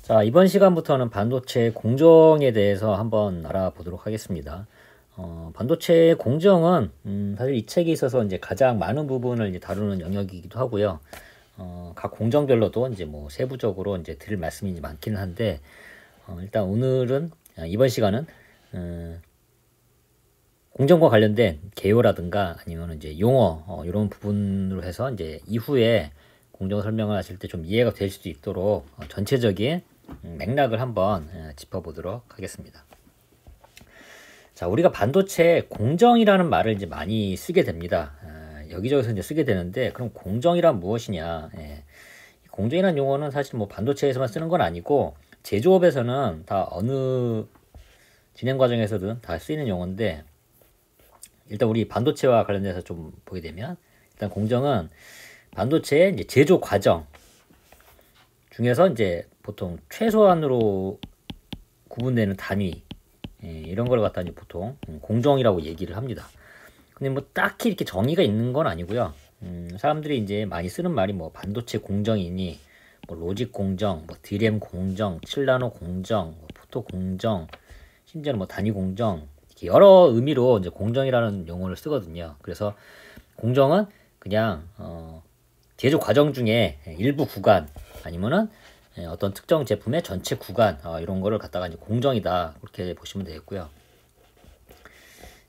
자, 이번 시간부터는 반도체 공정에 대해서 한번 알아보도록 하겠습니다. 반도체 공정은 사실 이 책에 있어서 이제 가장 많은 부분을 이제 다루는 영역이기도 하고요. 각 공정별로도 이제 뭐 세부적으로 이제 드릴 말씀이 이제 많기는 한데, 일단 오늘은 이번 시간은 공정과 관련된 개요라든가 아니면 이제 용어 이런 부분으로 해서 이제 이후에 공정 설명을 하실 때 좀 이해가 될 수도 있도록 전체적인 맥락을 한번 짚어보도록 하겠습니다. 자, 우리가 반도체 공정이라는 말을 이제 많이 쓰게 됩니다. 여기저기서 이제 쓰게 되는데, 그럼 공정이란 무엇이냐? 공정이라는 용어는 사실 뭐 반도체에서만 쓰는 건 아니고 제조업에서는 다 어느 진행 과정에서든 다 쓰이는 용어인데, 일단 우리 반도체와 관련돼서 좀 보게 되면, 일단 공정은 반도체의 이제 제조 과정 중에서 이제 보통 최소한으로 구분되는 단위, 이런 걸 갖다 이제 보통 공정이라고 얘기를 합니다. 근데 뭐 딱히 이렇게 정의가 있는 건 아니고요. 사람들이 이제 많이 쓰는 말이 뭐 반도체 공정이니, 뭐 로직 공정, 뭐 디램 공정, 7나노 공정, 뭐 포토 공정, 심지어는 뭐 단위 공정, 이렇게 여러 의미로 이제 공정이라는 용어를 쓰거든요. 그래서 공정은 그냥 제조 과정 중에 일부 구간 아니면은 어떤 특정 제품의 전체 구간 이런 거를 갖다가 이제 공정이다 그렇게 보시면 되겠고요.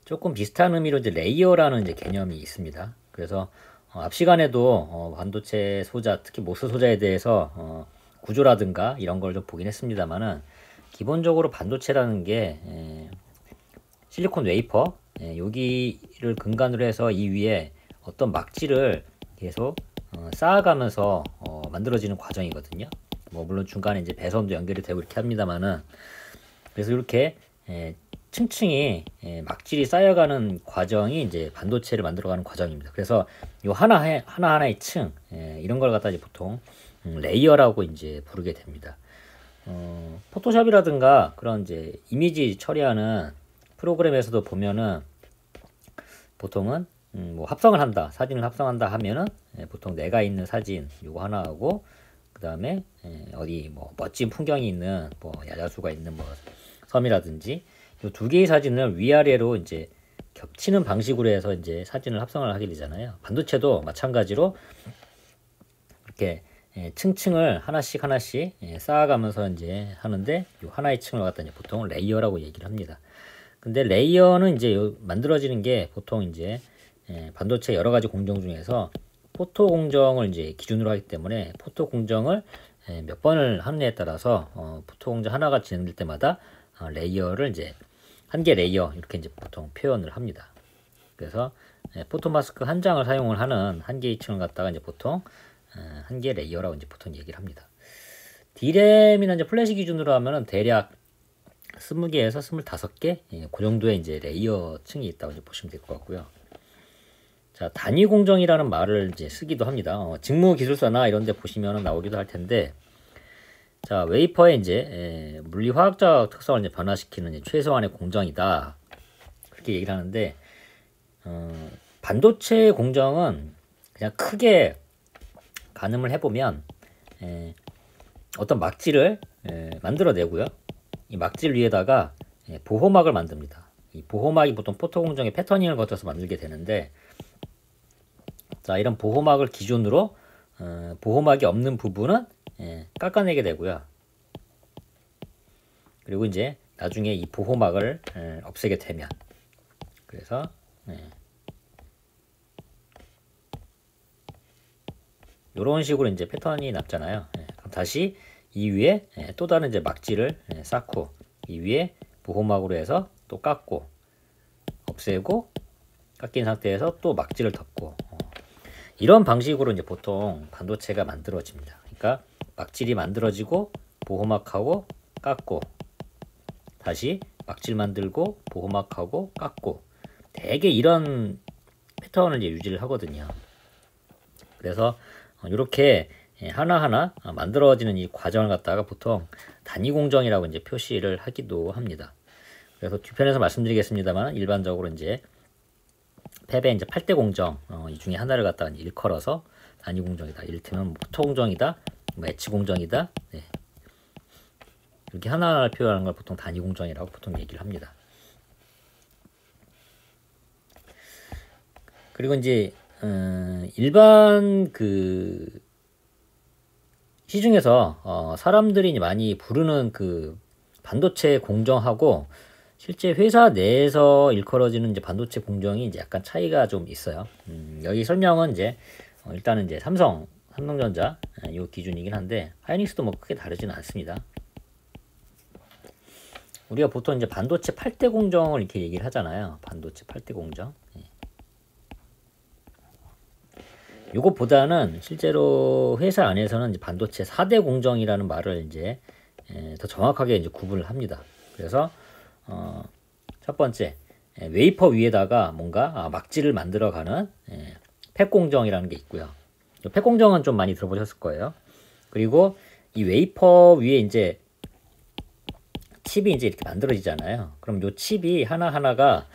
조금 비슷한 의미로 이제 레이어라는 이제 개념이 있습니다. 그래서 앞 시간에도 반도체 소자, 특히 모스 소자에 대해서 구조라든가 이런 걸 좀 보긴 했습니다만은, 기본적으로 반도체라는 게 실리콘 웨이퍼 여기를 근간으로 해서 이 위에 어떤 막지를 계속 쌓아가면서 만들어지는 과정이거든요. 뭐 물론 중간에 이제 배선도 연결이 되고 이렇게 합니다만은, 그래서 이렇게 층층이 막질이 쌓여가는 과정이 이제 반도체를 만들어가는 과정입니다. 그래서 요 하나하나의 층 이런 걸 갖다 이제 보통 레이어라고 이제 부르게 됩니다. 포토샵이라든가 그런 이제 이미지 처리하는 프로그램에서도 보면은 보통은 뭐 합성을 한다, 사진을 합성한다 하면은 보통 내가 있는 사진 요거 하나 하고, 그 다음에 어디 뭐 멋진 풍경이 있는 뭐 야자수가 있는 뭐 섬이라든지 요 두 개의 사진을 위아래로 이제 겹치는 방식으로 해서 이제 사진을 합성을 하게 되잖아요. 반도체도 마찬가지로 이렇게 층층을 하나씩 쌓아가면서 이제 하는데, 요 하나의 층을 갖다 이제 보통 레이어라고 얘기를 합니다. 근데 레이어는 이제 만들어지는 게 보통 이제 반도체 여러 가지 공정 중에서 포토 공정을 이제 기준으로 하기 때문에, 포토 공정을 몇 번을 하느냐에 따라서 포토 공정 하나가 진행될 때마다 레이어를 이제 한 개 레이어 이렇게 이제 보통 표현을 합니다. 그래서 포토 마스크 한 장을 사용을 하는 한 개의 층을 갖다가 이제 보통 한 개 레이어라고 이제 보통 얘기를 합니다. 디램이나 이제 플래시 기준으로 하면은 대략 20개에서 25개 그 정도의 이제 레이어 층이 있다고 이제 보시면 될 것 같고요. 자, 단위 공정이라는 말을 이제 쓰기도 합니다. 직무 기술서나 이런 데 보시면 나오기도 할 텐데, 자, 웨이퍼의 이제 물리 화학적 특성을 이제 변화시키는 이제 최소한의 공정이다 그렇게 얘기를 하는데, 반도체 공정은 그냥 크게 가늠을 해보면 어떤 막지를 만들어내고요, 이 막질 위에다가 보호막을 만듭니다. 이 보호막이 보통 포토 공정의 패터닝을 거쳐서 만들게 되는데, 자, 이런 보호막을 기준으로 보호막이 없는 부분은 깎아내게 되고요. 그리고 이제 나중에 이 보호막을 없애게 되면, 그래서 이런 식으로 이제 패턴이 남잖아요. 그럼 다시 이 위에 또 다른 이제 막지를 쌓고, 이 위에 보호막으로 해서 또 깎고 없애고 깎인 상태에서 또 막지를 덮고, 이런 방식으로 이제 보통 반도체가 만들어집니다. 그러니까 막질이 만들어지고 보호막하고 깎고, 다시 막질 만들고 보호막하고 깎고, 대개 이런 패턴을 이제 유지를 하거든요. 그래서 이렇게 하나하나 만들어지는 이 과정을 갖다가 보통 단위 공정이라고 이제 표시를 하기도 합니다. 그래서 뒤편에서 말씀드리겠습니다만, 일반적으로 이제 팹의 이제 8대 공정 이 중에 하나를 갖다가 이제 일컬어서 단위 공정이다, 이를테면 포토 공정이다, 뭐 엣지 공정이다, 이렇게 하나하나를 표현하는 걸 보통 단위 공정이라고 보통 얘기를 합니다. 그리고 이제 일반 그 시중에서 사람들이 많이 부르는 그 반도체 공정하고 실제 회사 내에서 일컬어지는 이제 반도체 공정이 이제 약간 차이가 좀 있어요. 여기 설명은 이제 일단은 이제 삼성전자 요 기준이긴 한데 하이닉스도 뭐 크게 다르지는 않습니다. 우리가 보통 이제 반도체 8대 공정을 이렇게 얘기를 하잖아요. 반도체 8대 공정. 요것보다는 실제로 회사 안에서는 이제 반도체 4대 공정이라는 말을 이제 더 정확하게 이제 구분을 합니다. 그래서 첫 번째 웨이퍼 위에다가 뭔가 막지를 만들어가는 팩 공정이라는 게 있고요. 팩 공정은 좀 많이 들어보셨을 거예요. 그리고 이 웨이퍼 위에 이제 칩이 이제 이렇게 만들어지잖아요. 그럼 요 칩이 하나하나가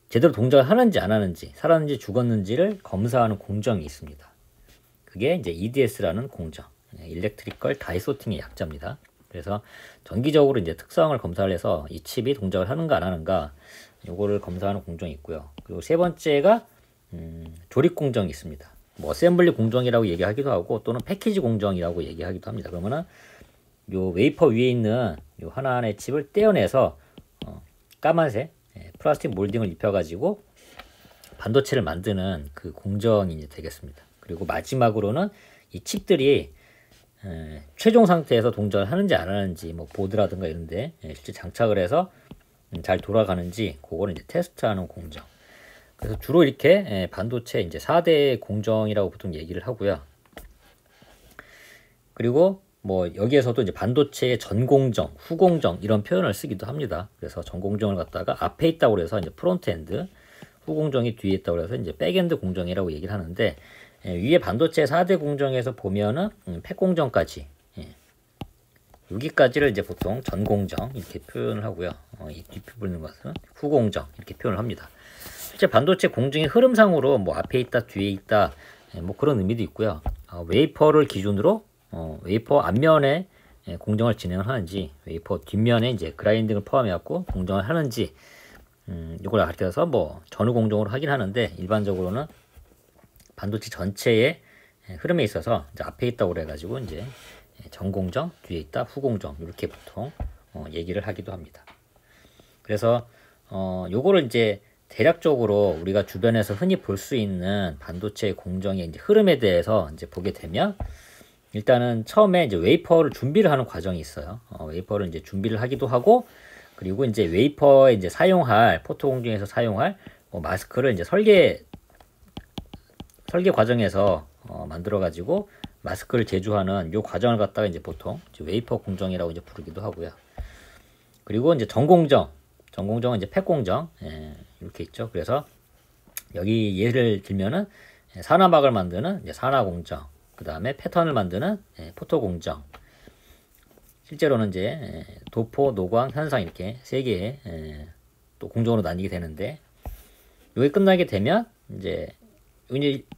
제대로 동작을 하는지 안 하는지, 살았는지 죽었는지를 검사하는 공정이 있습니다. 그게 이제 EDS라는 공정, 일렉트리컬 다이소팅의 약자입니다. 그래서 전기적으로 이제 특성을 검사를 해서 이 칩이 동작을 하는가 안 하는가, 요거를 검사하는 공정이 있고요. 그리고 세 번째가 조립 공정이 있습니다. 뭐 어셈블리 공정이라고 얘기하기도 하고 또는 패키지 공정이라고 얘기하기도 합니다. 그러면은 요 웨이퍼 위에 있는 요 하나하나의 칩을 떼어내서 까만색 플라스틱 몰딩을 입혀가지고 반도체를 만드는 그 공정이 이제 되겠습니다. 그리고 마지막으로는 이 칩들이 최종 상태에서 동작을 하는지 안 하는지, 뭐 보드라든가 이런데 실제 장착을 해서 잘 돌아가는지 그거를 이제 테스트하는 공정. 그래서 주로 이렇게 반도체 이제 4대 공정이라고 보통 얘기를 하고요. 그리고 뭐 여기에서도 이제 반도체의 전공정, 후공정 이런 표현을 쓰기도 합니다. 그래서 전공정을 갖다가 앞에 있다고 해서 이제 프론트엔드, 후공정이 뒤에 있다고 해서 이제 백엔드 공정이라고 얘기를 하는데 위에 반도체 4대 공정에서 보면은 팩 공정까지 여기까지를 이제 보통 전공정 이렇게 표현을 하고요. 이 뒷부분인 것은 후공정 이렇게 표현을 합니다. 실제 반도체 공정의 흐름상으로 뭐 앞에 있다, 뒤에 있다 뭐 그런 의미도 있고요. 웨이퍼를 기준으로 웨이퍼 앞면에 공정을 진행을 하는지, 웨이퍼 뒷면에 이제 그라인딩을 포함해갖고 공정을 하는지, 이걸 가르쳐서 뭐 전후 공정으로 하긴 하는데 일반적으로는 반도체 전체의 흐름에 있어서 이제 앞에 있다고 그래가지고 이제 전공정, 뒤에 있다, 후공정 이렇게 보통 얘기를 하기도 합니다. 그래서 요거를 이제 대략적으로 우리가 주변에서 흔히 볼 수 있는 반도체 공정의 이제 흐름에 대해서 이제 보게 되면 일단은 처음에 이제 웨이퍼를 준비를 하는 과정이 있어요. 웨이퍼를 이제 준비를 하기도 하고, 그리고 이제 웨이퍼에 이제 사용할 포토 공정에서 사용할 마스크를 이제 설계 과정에서 만들어 가지고 마스크를 제조하는 요 과정을 갖다가 이제 보통 이제 웨이퍼 공정이라고 이제 부르기도 하고요. 그리고 이제 전공정은 이제 팩 공정 이렇게 있죠. 그래서 여기 예를 들면은 산화막을 만드는 이제 산화 공정, 그 다음에 패턴을 만드는 포토 공정, 실제로는 이제 도포, 노광, 현상 이렇게 세 개의 또 공정으로 나뉘게 되는데, 이게 끝나게 되면 이제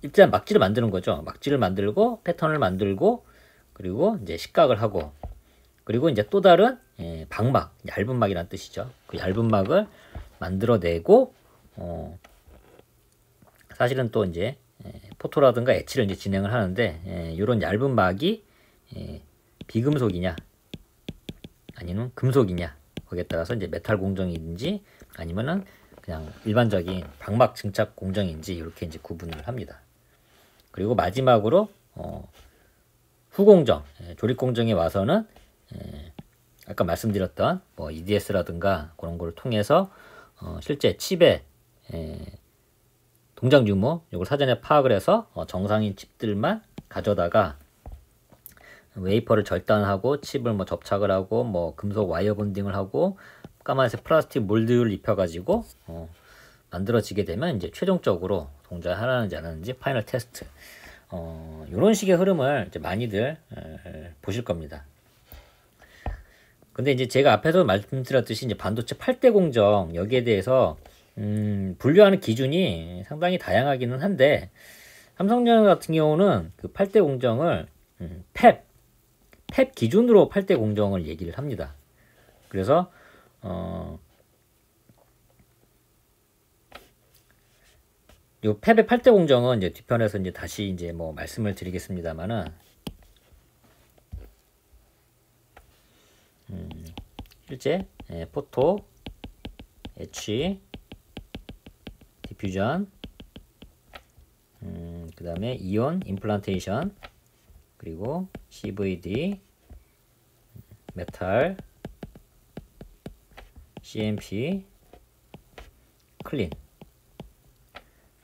일단 막지를 만드는 거죠. 막지를 만들고 패턴을 만들고, 그리고 이제 식각을 하고, 그리고 이제 또 다른 방막, 얇은 막이라는 뜻이죠. 그 얇은 막을 만들어내고 사실은 또 이제 포토라든가 etch를 이제 진행을 하는데 이런 얇은 막이 비금속이냐 아니면 금속이냐 거기에 따라서 이제 메탈 공정인지 아니면은 그냥 일반적인 방막 증착 공정인지 이렇게 이제 구분을 합니다. 그리고 마지막으로 후공정, 조립 공정에 와서는 아까 말씀드렸던 뭐 EDS라든가 그런 거를 통해서 실제 칩의 동작 유무 이걸 사전에 파악을 해서 정상인 칩들만 가져다가 웨이퍼를 절단하고 칩을 뭐 접착을 하고 뭐 금속 와이어 본딩을 하고 까만색 플라스틱 몰드를 입혀가지고 만들어지게 되면 이제 최종적으로 동작을 하는지 안 하는지 파이널 테스트 이런 식의 흐름을 이제 많이들 보실 겁니다. 근데 이제 제가 앞에서 말씀드렸듯이 이제 반도체 8대 공정 여기에 대해서 분류하는 기준이 상당히 다양하기는 한데 삼성전자 같은 경우는 그 8대 공정을 펩 기준으로 8대 공정을 얘기를 합니다. 그래서 요 펩의 8대 공정은 이제 뒤편에서 이제 다시 이제 뭐 말씀을 드리겠습니다만은 실제 포토, etch, 디퓨전, 그 다음에 이온 임플란테이션, 그리고 CVD, 메탈, CMP, 클린,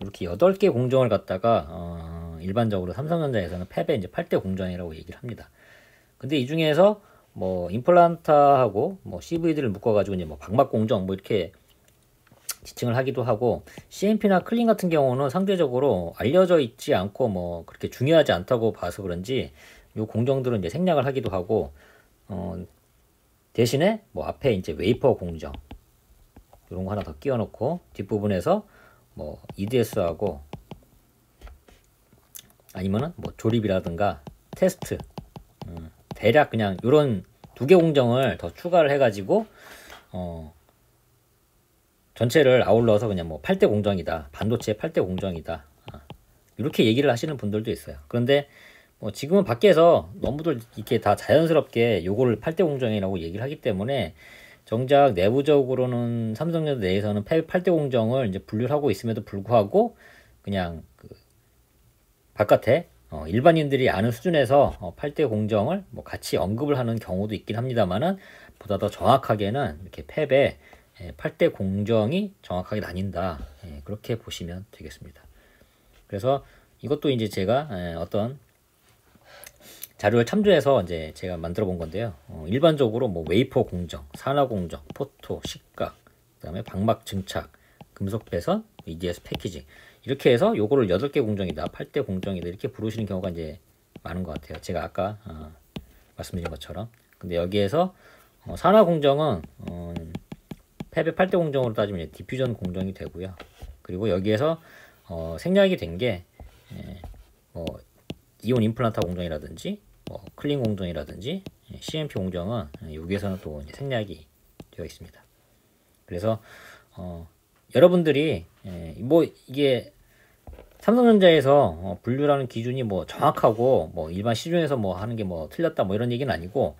이렇게 8개 공정을 갖다가 일반적으로 삼성전자에서는 펩의 이제 8대 공정이라고 얘기를 합니다. 근데 이 중에서 뭐 임플란타하고 뭐 CVD를 묶어가지고 이제 뭐 방막 공정 뭐 이렇게 지칭을 하기도 하고, CMP나 클린 같은 경우는 상대적으로 알려져 있지 않고 뭐 그렇게 중요하지 않다고 봐서 그런지 요 공정들은 이제 생략을 하기도 하고, 대신에 뭐 앞에 이제 웨이퍼 공정 이런 거 하나 더 끼워 놓고 뒷부분에서 뭐 EDS하고 아니면은 뭐 조립이라든가 테스트, 대략 그냥 요런 2개 공정을 더 추가를 해가지고 전체를 아울러서 그냥 뭐 8대 공정이다, 반도체 8대 공정이다, 이렇게 얘기를 하시는 분들도 있어요. 그런데 뭐 지금은 밖에서 너무들 이렇게 다 자연스럽게 요거를 8대 공정이라고 얘기를 하기 때문에 정작 내부적으로는 삼성전자 내에서는 8대 공정을 이제 분류를 하고 있음에도 불구하고 그냥 그 바깥에 일반인들이 아는 수준에서 8대 공정을 뭐 같이 언급을 하는 경우도 있긴 합니다만은, 보다 더 정확하게는 이렇게 펩의 8대 공정이 정확하게 나뉜다, 그렇게 보시면 되겠습니다. 그래서 이것도 이제 제가 어떤 자료를 참조해서 이제 제가 만들어 본 건데요. 일반적으로 뭐 웨이퍼 공정, 산화 공정, 포토, 식각, 그다음에 방막 증착, 금속 배선, EDS 패키징, 이렇게 해서 요거를 8개 공정이다, 8대 공정이다, 이렇게 부르시는 경우가 이제 많은 것 같아요. 제가 아까 말씀드린 것처럼. 근데 여기에서 산화 공정은 펩의 8대 공정으로 따지면 이제 디퓨전 공정이 되고요. 그리고 여기에서 생략이 된 게 뭐 이온 임플란타 공정이라든지 뭐 클린 공정이라든지 CMP 공정은 여기에서는 또 이제 생략이 되어 있습니다. 그래서 여러분들이 뭐 이게 삼성전자에서 분류라는 기준이 뭐 정확하고 뭐 일반 시중에서 뭐 하는 게 뭐 틀렸다 뭐 이런 얘기는 아니고,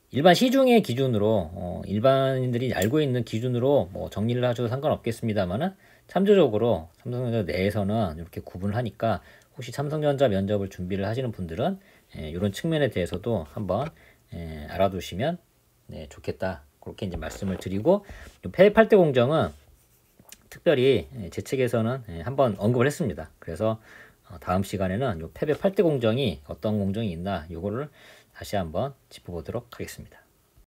일반 시중의 기준으로 일반인들이 알고 있는 기준으로 뭐 정리를 하셔도 상관없겠습니다만은, 참조적으로 삼성전자 내에서는 이렇게 구분을 하니까 혹시 삼성전자 면접을 준비를 하시는 분들은 이런 측면에 대해서도 한번 알아두시면 좋겠다, 그렇게 이제 말씀을 드리고, 펩 8대 공정은 특별히 제 책에서는 한번 언급을 했습니다. 그래서 다음 시간에는 요 펩의 8대 공정이 어떤 공정이 있나 요거를 다시 한번 짚어보도록 하겠습니다.